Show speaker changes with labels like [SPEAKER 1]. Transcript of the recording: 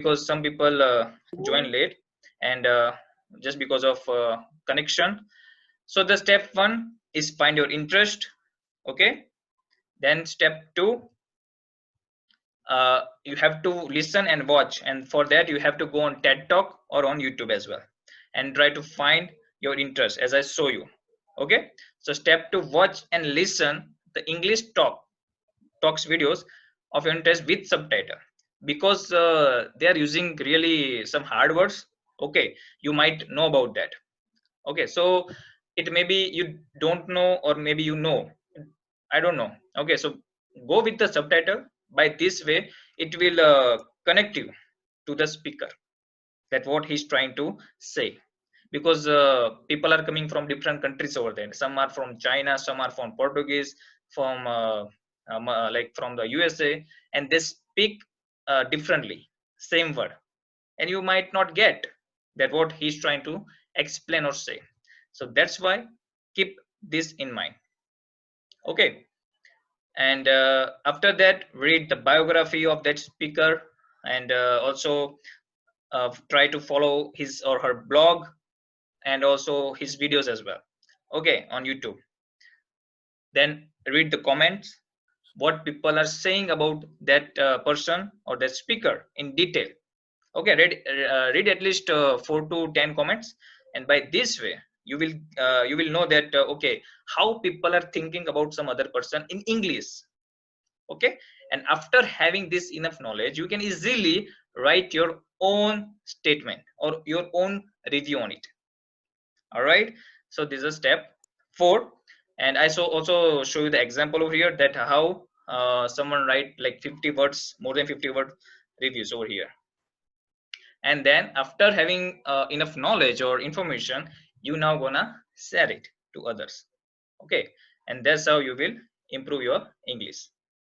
[SPEAKER 1] because some people join late, and just because of connection. So the step 1 is find your interest. Okay, then step 2, you have to listen and watch, and for that you have to go on TED Talk or on YouTube as well and try to find your interest as I show you. Okay, so step 2, watch and listen the English talks videos of your interest with subtitle, because they are using really some hard words. Okay, you might know about that. Okay, so it may be you don't know, or maybe you know, I don't know. Okay, so go with the subtitle. By this way it will connect you to the speaker, that what he's trying to say, because people are coming from different countries over there. Some are from China, some are from Portuguese, from like from the USA, and they speak differently, same word, and you might not get that what he's trying to explain or say. So that's why keep this in mind. Okay, and after that read the biography of that speaker, and also try to follow his or her blog, and also his videos as well, okay, on YouTube. Then read the comments, what people are saying about that person or that speaker in detail. Okay, read at least 4 to 10 comments, and by this way you will know that okay, how people are thinking about some other person in English. Okay, and after having this enough knowledge, you can easily write your own statement or your own review on it. All right, so this is step 4, and I also show you the example over here, that how someone write like 50 words, more than 50 word reviews over here. And then after having enough knowledge or information, you now gonna share it to others. Okay, and that's how you will improve your English.